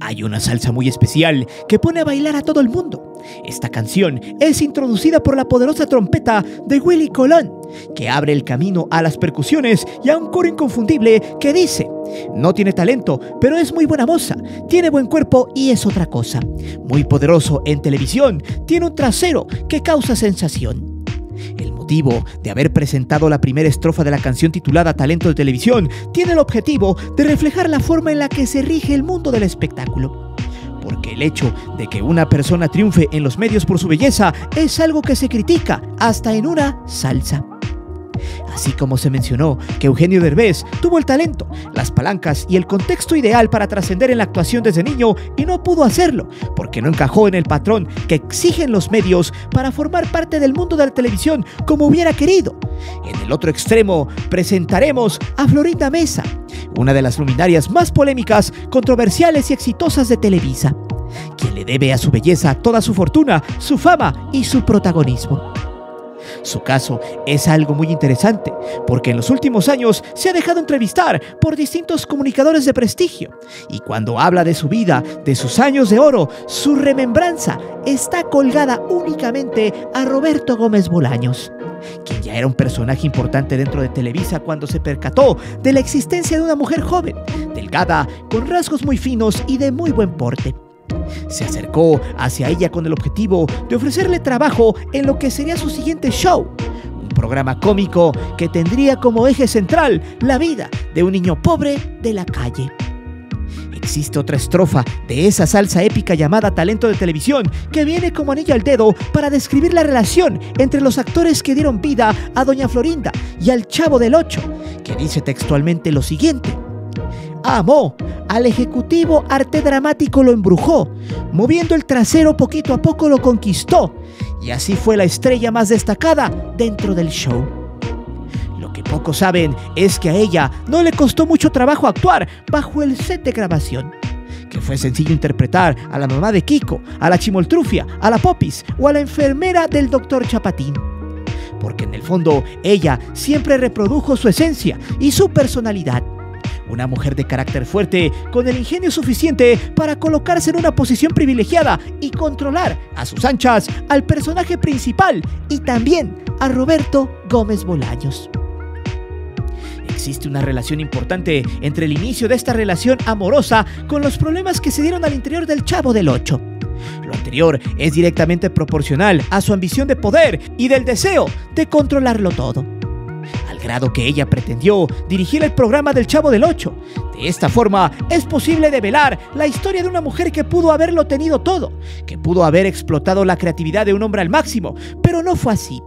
Hay una salsa muy especial que pone a bailar a todo el mundo. Esta canción es introducida por la poderosa trompeta de Willie Colón, que abre el camino a las percusiones y a un coro inconfundible que dice: no tiene talento, pero es muy buena moza, tiene buen cuerpo y es otra cosa. Muy poderoso en televisión, tiene un trasero que causa sensación. El motivo de haber presentado la primera estrofa de la canción titulada Talento de Televisión tiene el objetivo de reflejar la forma en la que se rige el mundo del espectáculo. Porque el hecho de que una persona triunfe en los medios por su belleza es algo que se critica hasta en una salsa. Así como se mencionó que Eugenio Derbez tuvo el talento, las palancas y el contexto ideal para trascender en la actuación desde niño y no pudo hacerlo porque no encajó en el patrón que exigen los medios para formar parte del mundo de la televisión como hubiera querido. En el otro extremo presentaremos a Florinda Meza, una de las luminarias más polémicas, controversiales y exitosas de Televisa, quien le debe a su belleza toda su fortuna, su fama y su protagonismo. Su caso es algo muy interesante, porque en los últimos años se ha dejado entrevistar por distintos comunicadores de prestigio, y cuando habla de su vida, de sus años de oro, su remembranza está colgada únicamente a Roberto Gómez Bolaños, quien ya era un personaje importante dentro de Televisa cuando se percató de la existencia de una mujer joven, delgada, con rasgos muy finos y de muy buen porte. Se acercó hacia ella con el objetivo de ofrecerle trabajo en lo que sería su siguiente show, un programa cómico que tendría como eje central la vida de un niño pobre de la calle. Existe otra estrofa de esa salsa épica llamada Talento de Televisión que viene como anillo al dedo para describir la relación entre los actores que dieron vida a Doña Florinda y al Chavo del Ocho, que dice textualmente lo siguiente: amó, al ejecutivo arte dramático lo embrujó, moviendo el trasero poquito a poco lo conquistó, y así fue la estrella más destacada dentro del show. Lo que pocos saben es que a ella no le costó mucho trabajo actuar bajo el set de grabación, que fue sencillo interpretar a la mamá de Kiko, a la Chimoltrufia, a la Popis o a la enfermera del Dr. Chapatín. Porque en el fondo ella siempre reprodujo su esencia y su personalidad. Una mujer de carácter fuerte, con el ingenio suficiente para colocarse en una posición privilegiada y controlar a sus anchas al personaje principal y también a Roberto Gómez Bolaños. Existe una relación importante entre el inicio de esta relación amorosa con los problemas que se dieron al interior del Chavo del Ocho. Lo anterior es directamente proporcional a su ambición de poder y del deseo de controlarlo todo, al grado que ella pretendió dirigir el programa del Chavo del Ocho. De esta forma es posible develar la historia de una mujer que pudo haberlo tenido todo, que pudo haber explotado la creatividad de un hombre al máximo, pero no fue así.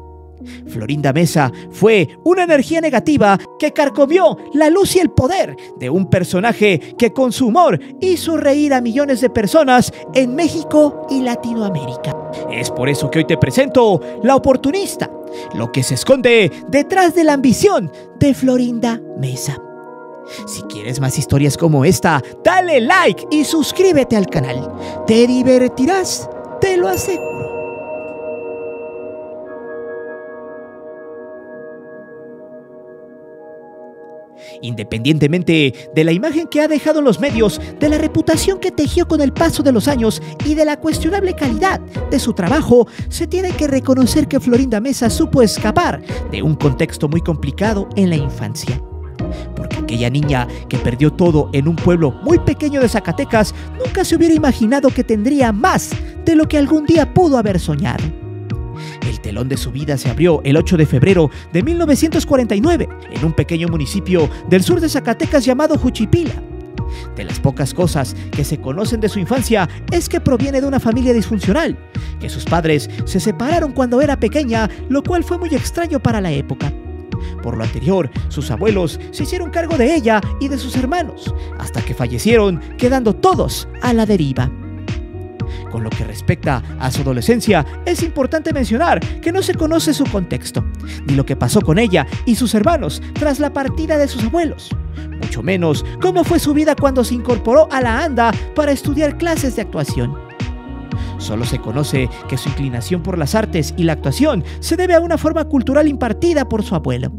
Florinda Meza fue una energía negativa que carcomió la luz y el poder de un personaje que con su humor hizo reír a millones de personas en México y Latinoamérica. Es por eso que hoy te presento La Oportunista, lo que se esconde detrás de la ambición de Florinda Meza. Si quieres más historias como esta, dale like y suscríbete al canal. Te divertirás, te lo aseguro. Independientemente de la imagen que ha dejado en los medios, de la reputación que tejió con el paso de los años y de la cuestionable calidad de su trabajo, se tiene que reconocer que Florinda Meza supo escapar de un contexto muy complicado en la infancia. Porque aquella niña que perdió todo en un pueblo muy pequeño de Zacatecas nunca se hubiera imaginado que tendría más de lo que algún día pudo haber soñado. El telón de su vida se abrió el 8 de febrero de 1949 en un pequeño municipio del sur de Zacatecas llamado Juchipila. De las pocas cosas que se conocen de su infancia es que proviene de una familia disfuncional, que sus padres se separaron cuando era pequeña, lo cual fue muy extraño para la época. Por lo anterior, sus abuelos se hicieron cargo de ella y de sus hermanos, hasta que fallecieron, quedando todos a la deriva. Con lo que respecta a su adolescencia, es importante mencionar que no se conoce su contexto, ni lo que pasó con ella y sus hermanos tras la partida de sus abuelos, mucho menos cómo fue su vida cuando se incorporó a la ANDA para estudiar clases de actuación. Solo se conoce que su inclinación por las artes y la actuación se debe a una forma cultural impartida por su abuelo.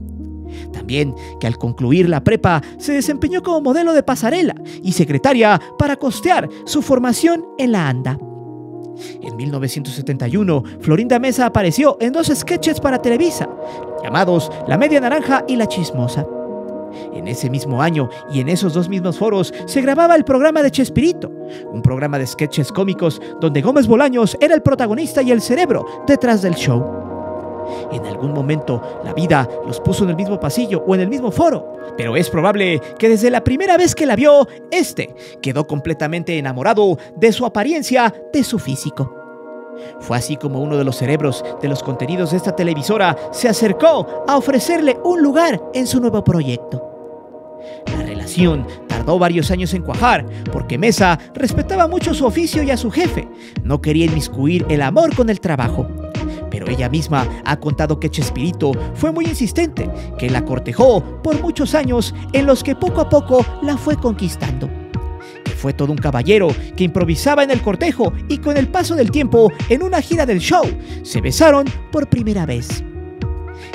También que al concluir la prepa se desempeñó como modelo de pasarela y secretaria para costear su formación en la ANDA. En 1971, Florinda Mesa apareció en 2 sketches para Televisa, llamados La Media Naranja y La Chismosa. En ese mismo año y en esos 2 mismos foros se grababa el programa de Chespirito, un programa de sketches cómicos donde Gómez Bolaños era el protagonista y el cerebro detrás del show. En algún momento la vida los puso en el mismo pasillo o en el mismo foro, pero es probable que desde la primera vez que la vio, quedó completamente enamorado de su apariencia, de su físico. Fue así como uno de los cerebros de los contenidos de esta televisora se acercó a ofrecerle un lugar en su nuevo proyecto. La relación tardó varios años en cuajar porque Mesa respetaba mucho su oficio y a su jefe. No quería inmiscuir el amor con el trabajo. Pero ella misma ha contado que Chespirito fue muy insistente, que la cortejó por muchos años en los que poco a poco la fue conquistando. Que fue todo un caballero que improvisaba en el cortejo y con el paso del tiempo, en una gira del show, se besaron por primera vez.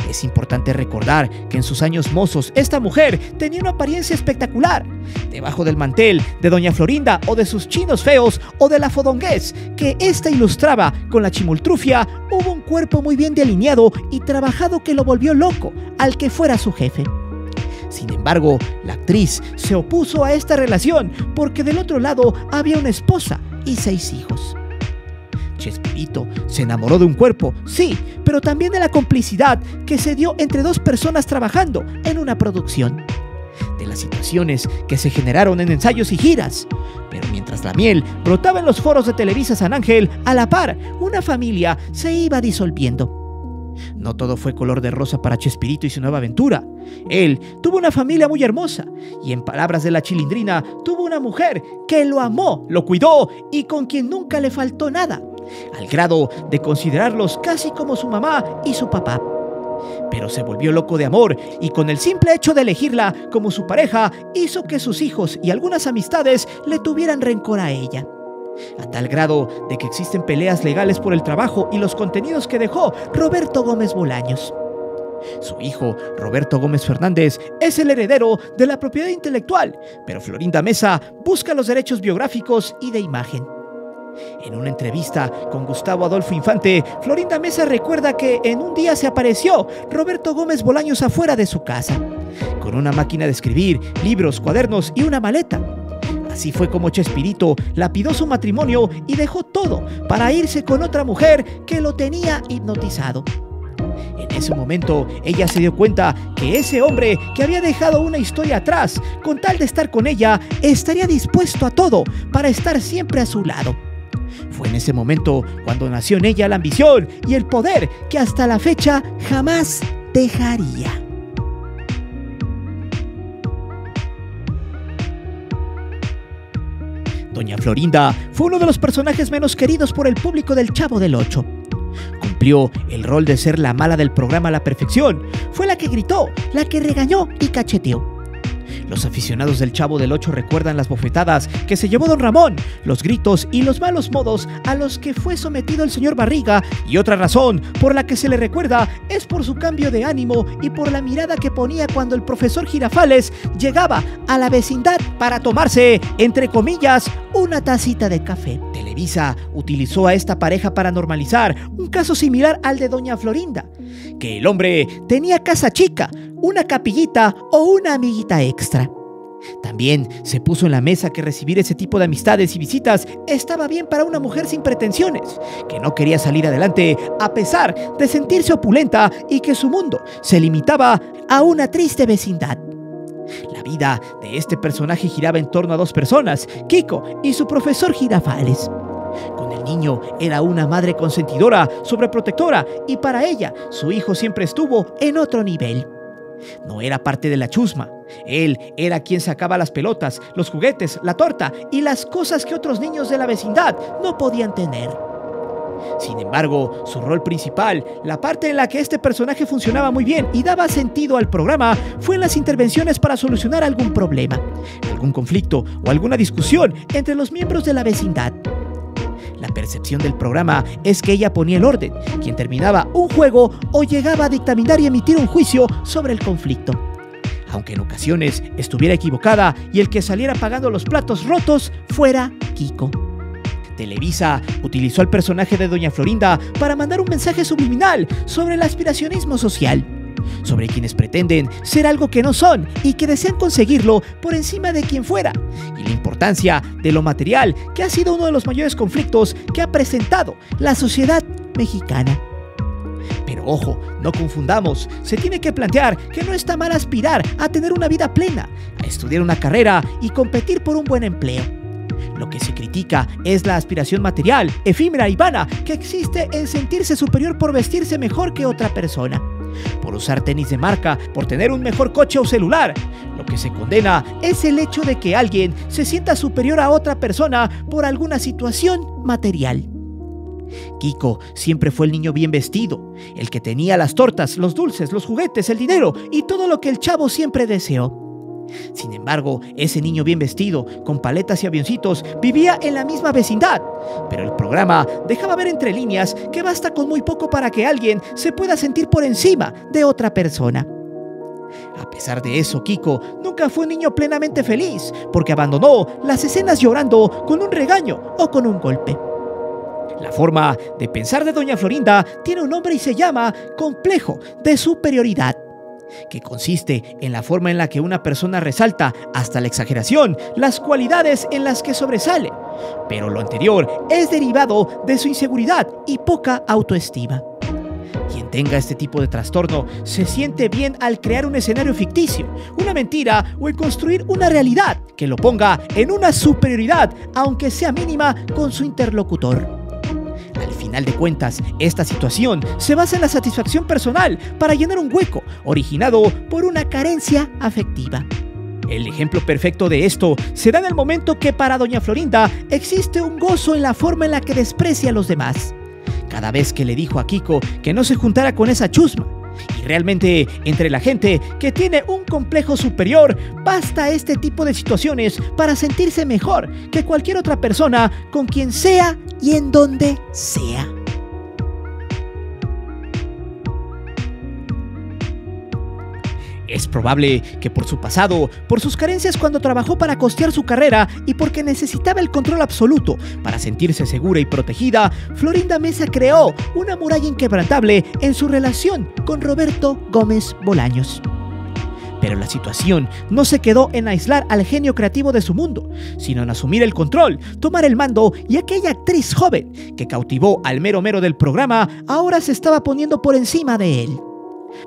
Es importante recordar que en sus años mozos esta mujer tenía una apariencia espectacular. Debajo del mantel de doña Florinda o de sus chinos feos o de la fodonguez que ésta ilustraba con la chimoltrufia, hubo un cuerpo muy bien delineado y trabajado que lo volvió loco al que fuera su jefe. Sin embargo, la actriz se opuso a esta relación porque del otro lado había una esposa y 6 hijos. Chespirito se enamoró de un cuerpo, sí, pero también de la complicidad que se dio entre 2 personas trabajando en una producción. De las situaciones que se generaron en ensayos y giras. Pero mientras la miel brotaba en los foros de Televisa San Ángel, a la par, una familia se iba disolviendo. No todo fue color de rosa para Chespirito y su nueva aventura. Él tuvo una familia muy hermosa y, en palabras de la Chilindrina, tuvo una mujer que lo amó, lo cuidó y con quien nunca le faltó nada, al grado de considerarlos casi como su mamá y su papá. Pero se volvió loco de amor y con el simple hecho de elegirla como su pareja hizo que sus hijos y algunas amistades le tuvieran rencor a ella. A tal grado de que existen peleas legales por el trabajo y los contenidos que dejó Roberto Gómez Bolaños. Su hijo, Roberto Gómez Fernández, es el heredero de la propiedad intelectual, pero Florinda Mesa busca los derechos biográficos y de imagen. En una entrevista con Gustavo Adolfo Infante, Florinda Mesa recuerda que en un día se apareció Roberto Gómez Bolaños afuera de su casa, con una máquina de escribir, libros, cuadernos y una maleta. Así fue como Chespirito lapidó su matrimonio y dejó todo para irse con otra mujer que lo tenía hipnotizado. En ese momento, ella se dio cuenta que ese hombre que había dejado una historia atrás, con tal de estar con ella, estaría dispuesto a todo para estar siempre a su lado. Fue en ese momento cuando nació en ella la ambición y el poder que hasta la fecha jamás dejaría. Doña Florinda fue uno de los personajes menos queridos por el público del Chavo del Ocho. Cumplió el rol de ser la mala del programa a la perfección. Fue la que gritó, la que regañó y cacheteó. Los aficionados del Chavo del Ocho recuerdan las bofetadas que se llevó don Ramón, los gritos y los malos modos a los que fue sometido el señor Barriga, y otra razón por la que se le recuerda es por su cambio de ánimo y por la mirada que ponía cuando el profesor Girafales llegaba a la vecindad para tomarse, entre comillas, una tacita de café. Televisa utilizó a esta pareja para normalizar un caso similar al de doña Florinda, que el hombre tenía casa chica, una capillita o una amiguita extra. También se puso en la mesa que recibir ese tipo de amistades y visitas estaba bien para una mujer sin pretensiones, que no quería salir adelante a pesar de sentirse opulenta y que su mundo se limitaba a una triste vecindad. La vida de este personaje giraba en torno a 2 personas, Kiko y su profesor Girafales. Con el niño era una madre consentidora, sobreprotectora, y para ella su hijo siempre estuvo en otro nivel. No era parte de la chusma. Él era quien sacaba las pelotas, los juguetes, la torta y las cosas que otros niños de la vecindad no podían tener. Sin embargo, su rol principal, la parte en la que este personaje funcionaba muy bien y daba sentido al programa, fue en las intervenciones para solucionar algún problema, algún conflicto o alguna discusión entre los miembros de la vecindad. La percepción del programa es que ella ponía el orden, quien terminaba un juego o llegaba a dictaminar y emitir un juicio sobre el conflicto. Aunque en ocasiones estuviera equivocada y el que saliera pagando los platos rotos fuera Kiko. Televisa utilizó al personaje de Doña Florinda para mandar un mensaje subliminal sobre el aspiracionismo social, sobre quienes pretenden ser algo que no son y que desean conseguirlo por encima de quien fuera, y la importancia de lo material, que ha sido uno de los mayores conflictos que ha presentado la sociedad mexicana. Pero ojo, no confundamos, se tiene que plantear que no está mal aspirar a tener una vida plena, a estudiar una carrera y competir por un buen empleo. Lo que se critica es la aspiración material, efímera y vana que existe en sentirse superior por vestirse mejor que otra persona, por usar tenis de marca, por tener un mejor coche o celular. Lo que se condena es el hecho de que alguien se sienta superior a otra persona por alguna situación material. Kiko siempre fue el niño bien vestido, el que tenía las tortas, los dulces, los juguetes, el dinero y todo lo que el chavo siempre deseó. Sin embargo, ese niño bien vestido, con paletas y avioncitos, vivía en la misma vecindad, pero el programa dejaba ver entre líneas que basta con muy poco para que alguien se pueda sentir por encima de otra persona. A pesar de eso, Kiko nunca fue un niño plenamente feliz, porque abandonó las escenas llorando con un regaño o con un golpe. La forma de pensar de Doña Florinda tiene un nombre y se llama complejo de superioridad, que consiste en la forma en la que una persona resalta hasta la exageración las cualidades en las que sobresale, pero lo anterior es derivado de su inseguridad y poca autoestima. Quien tenga este tipo de trastorno se siente bien al crear un escenario ficticio, una mentira o en construir una realidad que lo ponga en una superioridad, aunque sea mínima, con su interlocutor. Al final de cuentas, esta situación se basa en la satisfacción personal para llenar un hueco originado por una carencia afectiva. El ejemplo perfecto de esto se da en el momento que para Doña Florinda existe un gozo en la forma en la que desprecia a los demás. Cada vez que le dijo a Kiko que no se juntara con esa chusma, y realmente entre la gente que tiene un complejo superior, basta este tipo de situaciones para sentirse mejor que cualquier otra persona con quien sea y en donde sea. Es probable que por su pasado, por sus carencias cuando trabajó para costear su carrera y porque necesitaba el control absoluto para sentirse segura y protegida, Florinda Mesa creó una muralla inquebrantable en su relación con Roberto Gómez Bolaños. Pero la situación no se quedó en aislar al genio creativo de su mundo, sino en asumir el control, tomar el mando, y aquella actriz joven que cautivó al mero mero del programa ahora se estaba poniendo por encima de él.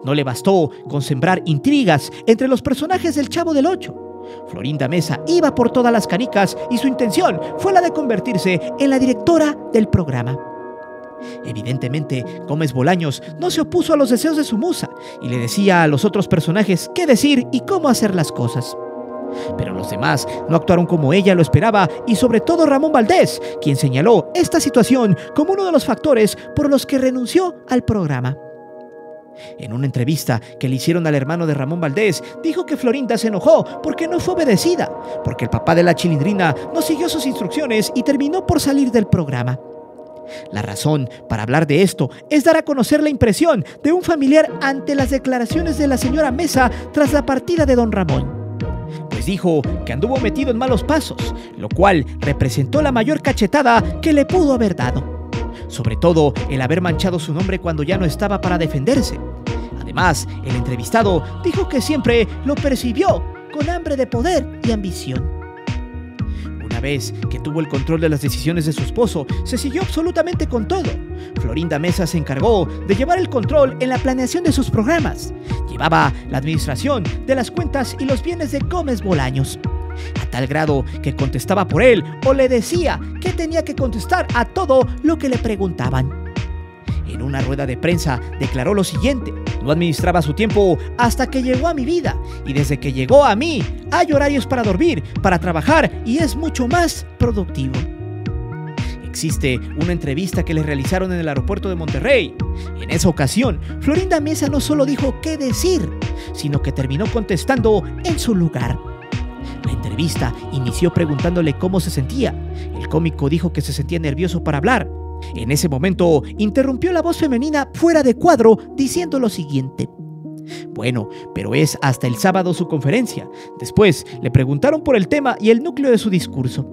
No le bastó con sembrar intrigas entre los personajes del Chavo del Ocho. Florinda Mesa iba por todas las canicas y su intención fue la de convertirse en la directora del programa. Evidentemente, Gómez Bolaños no se opuso a los deseos de su musa y le decía a los otros personajes qué decir y cómo hacer las cosas. Pero los demás no actuaron como ella lo esperaba, y sobre todo Ramón Valdés, quien señaló esta situación como uno de los factores por los que renunció al programa. En una entrevista que le hicieron al hermano de Ramón Valdés, dijo que Florinda se enojó porque no fue obedecida, porque el papá de la Chilindrina no siguió sus instrucciones y terminó por salir del programa. La razón para hablar de esto es dar a conocer la impresión de un familiar ante las declaraciones de la señora Mesa tras la partida de don Ramón. Pues dijo que anduvo metido en malos pasos, lo cual representó la mayor cachetada que le pudo haber dado. Sobre todo el haber manchado su nombre cuando ya no estaba para defenderse. Además, el entrevistado dijo que siempre lo percibió con hambre de poder y ambición. Una vez que tuvo el control de las decisiones de su esposo, se siguió absolutamente con todo. Florinda Mesa se encargó de llevar el control en la planeación de sus programas. Llevaba la administración de las cuentas y los bienes de Gómez Bolaños, a tal grado que contestaba por él o le decía que tenía que contestar a todo lo que le preguntaban. En una rueda de prensa declaró lo siguiente: no administraba su tiempo hasta que llegó a mi vida, y desde que llegó a mí hay horarios para dormir, para trabajar, y es mucho más productivo. Existe una entrevista que le realizaron en el aeropuerto de Monterrey. En esa ocasión, Florinda Mesa no solo dijo qué decir, sino que terminó contestando en su lugar. La entrevista inició preguntándole cómo se sentía. El cómico dijo que se sentía nervioso para hablar. En ese momento interrumpió la voz femenina fuera de cuadro diciendo lo siguiente: bueno, pero es hasta el sábado su conferencia. Después le preguntaron por el tema y el núcleo de su discurso.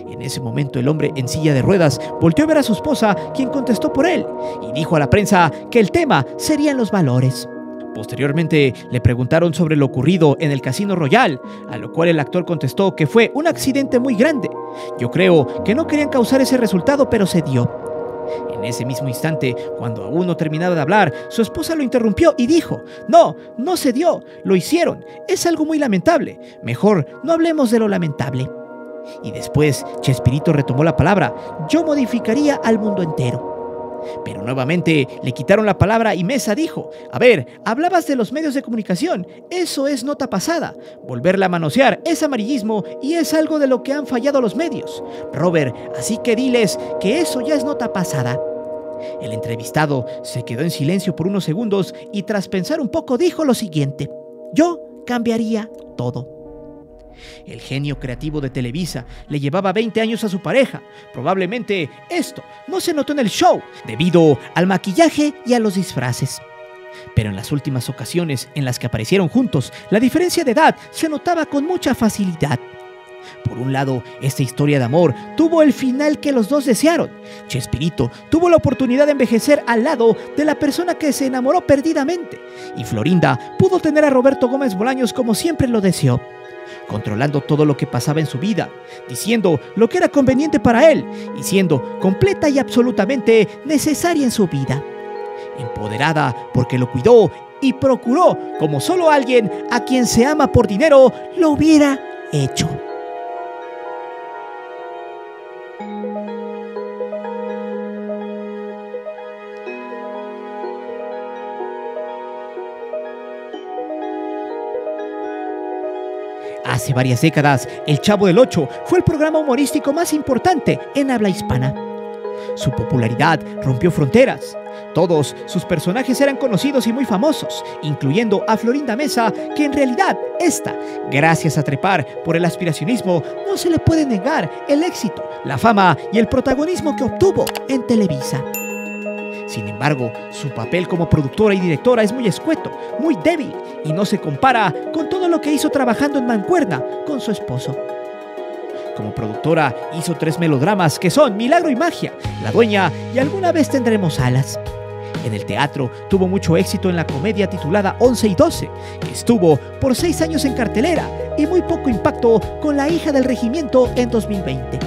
En ese momento el hombre en silla de ruedas volteó a ver a su esposa, quien contestó por él, y dijo a la prensa que el tema serían los valores. Posteriormente le preguntaron sobre lo ocurrido en el Casino Royal, a lo cual el actor contestó que fue un accidente muy grande. Yo creo que no querían causar ese resultado, pero se dio. En ese mismo instante, cuando aún no terminaba de hablar, su esposa lo interrumpió y dijo: no, no se dio, lo hicieron, es algo muy lamentable, mejor no hablemos de lo lamentable. Y después Chespirito retomó la palabra: yo modificaría al mundo entero. Pero nuevamente le quitaron la palabra y Mesa dijo: a ver, hablabas de los medios de comunicación, eso es nota pasada. Volverla a manosear es amarillismo y es algo de lo que han fallado los medios. Robert, así que diles que eso ya es nota pasada. El entrevistado se quedó en silencio por unos segundos y tras pensar un poco dijo lo siguiente: yo cambiaría todo. El genio creativo de Televisa le llevaba 20 años a su pareja. Probablemente esto no se notó en el show debido al maquillaje y a los disfraces. Pero en las últimas ocasiones en las que aparecieron juntos, la diferencia de edad se notaba con mucha facilidad. Por un lado, esta historia de amor tuvo el final que los dos desearon. Chespirito tuvo la oportunidad de envejecer al lado de la persona que se enamoró perdidamente, y Florinda pudo tener a Roberto Gómez Bolaños como siempre lo deseó, controlando todo lo que pasaba en su vida, diciendo lo que era conveniente para él y siendo completa y absolutamente necesaria en su vida. Empoderada porque lo cuidó y procuró como solo alguien a quien se ama por dinero lo hubiera hecho. Hace varias décadas, El Chavo del Ocho fue el programa humorístico más importante en habla hispana. Su popularidad rompió fronteras. Todos sus personajes eran conocidos y muy famosos, incluyendo a Florinda Mesa, que en realidad esta, gracias a trepar por el aspiracionismo, no se le puede negar el éxito, la fama y el protagonismo que obtuvo en Televisa. Sin embargo, su papel como productora y directora es muy escueto, muy débil y no se compara con todo lo que hizo trabajando en mancuerna con su esposo. Como productora hizo 3 melodramas que son Milagro y Magia, La Dueña y Alguna vez tendremos alas. En el teatro tuvo mucho éxito en la comedia titulada 11 y 12, que estuvo por 6 años en cartelera y muy poco impacto con La hija del regimiento en 2020.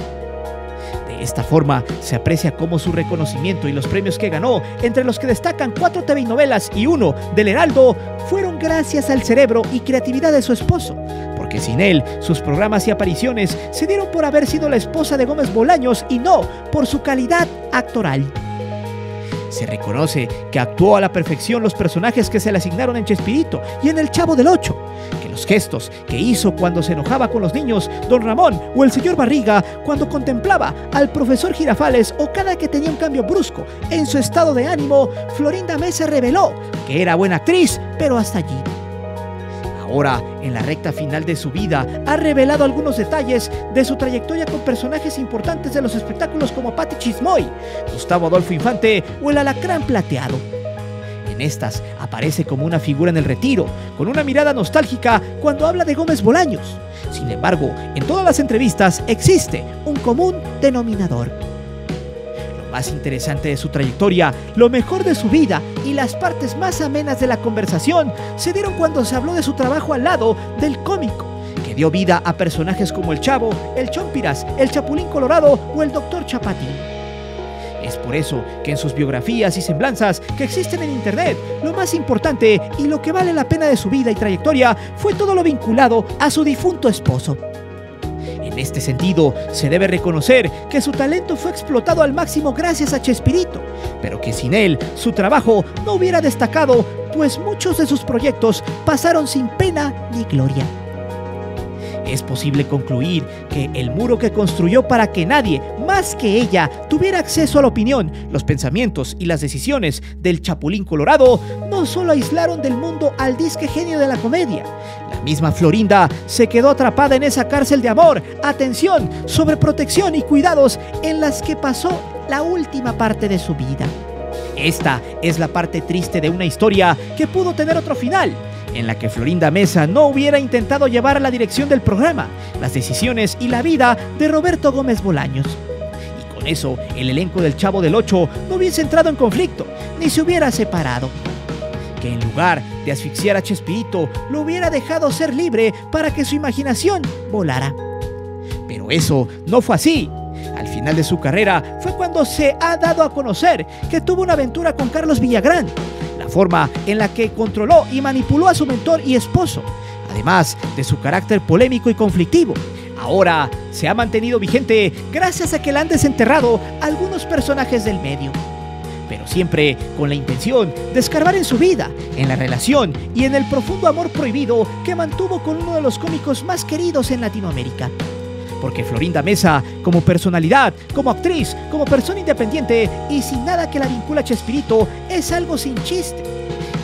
De esta forma se aprecia cómo su reconocimiento y los premios que ganó, entre los que destacan 4 TV novelas y 1 del Heraldo, fueron gracias al cerebro y creatividad de su esposo, porque sin él sus programas y apariciones se dieron por haber sido la esposa de Gómez Bolaños y no por su calidad actoral. Se reconoce que actuó a la perfección los personajes que se le asignaron en Chespirito y en El Chavo del Ocho, que los gestos que hizo cuando se enojaba con los niños, Don Ramón, o el señor Barriga cuando contemplaba al profesor Girafales, o cada que tenía un cambio brusco en su estado de ánimo, Florinda Mesa reveló que era buena actriz, pero hasta allí. Ahora, en la recta final de su vida, ha revelado algunos detalles de su trayectoria con personajes importantes de los espectáculos como Pati Chismoy, Gustavo Adolfo Infante o el Alacrán Plateado. En estas aparece como una figura en el retiro, con una mirada nostálgica cuando habla de Gómez Bolaños. Sin embargo, en todas las entrevistas existe un común denominador. Lo más interesante de su trayectoria, lo mejor de su vida y las partes más amenas de la conversación se dieron cuando se habló de su trabajo al lado del cómico, que dio vida a personajes como el Chavo, el Chompiras, el Chapulín Colorado o el Dr. Chapatín. Es por eso que en sus biografías y semblanzas que existen en internet, lo más importante y lo que vale la pena de su vida y trayectoria fue todo lo vinculado a su difunto esposo. En este sentido, se debe reconocer que su talento fue explotado al máximo gracias a Chespirito, pero que sin él su trabajo no hubiera destacado, pues muchos de sus proyectos pasaron sin pena ni gloria. Es posible concluir que el muro que construyó para que nadie, más que ella, tuviera acceso a la opinión, los pensamientos y las decisiones del Chapulín Colorado no solo aislaron del mundo al disque genio de la comedia. La misma Florinda se quedó atrapada en esa cárcel de amor, atención, sobreprotección y cuidados en las que pasó la última parte de su vida. Esta es la parte triste de una historia que pudo tener otro final, en la que Florinda Mesa no hubiera intentado llevar la dirección del programa, las decisiones y la vida de Roberto Gómez Bolaños. Y con eso, el elenco del Chavo del Ocho no hubiese entrado en conflicto, ni se hubiera separado. Que en lugar de asfixiar a Chespirito, lo hubiera dejado ser libre para que su imaginación volara. Pero eso no fue así. Al final de su carrera fue cuando se ha dado a conocer que tuvo una aventura con Carlos Villagrán, la forma en la que controló y manipuló a su mentor y esposo, además de su carácter polémico y conflictivo. Ahora se ha mantenido vigente gracias a que la han desenterrado algunos personajes del medio, pero siempre con la intención de escarbar en su vida, en la relación y en el profundo amor prohibido que mantuvo con uno de los cómicos más queridos en Latinoamérica. Porque Florinda Mesa, como personalidad, como actriz, como persona independiente y sin nada que la vincula a Chespirito, es algo sin chiste.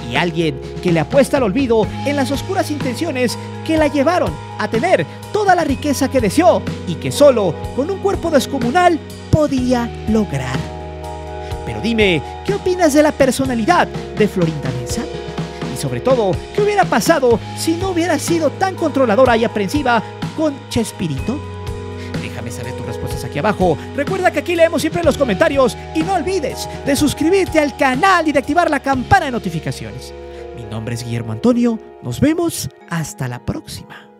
Y alguien que le apuesta al olvido en las oscuras intenciones que la llevaron a tener toda la riqueza que deseó y que solo con un cuerpo descomunal podía lograr. Pero dime, ¿qué opinas de la personalidad de Florinda Mesa? Y sobre todo, ¿qué hubiera pasado si no hubiera sido tan controladora y aprensiva con Chespirito? Déjame saber tus respuestas aquí abajo. Recuerda que aquí leemos siempre los comentarios y no olvides de suscribirte al canal y de activar la campana de notificaciones. Mi nombre es Guillermo Antonio. Nos vemos hasta la próxima.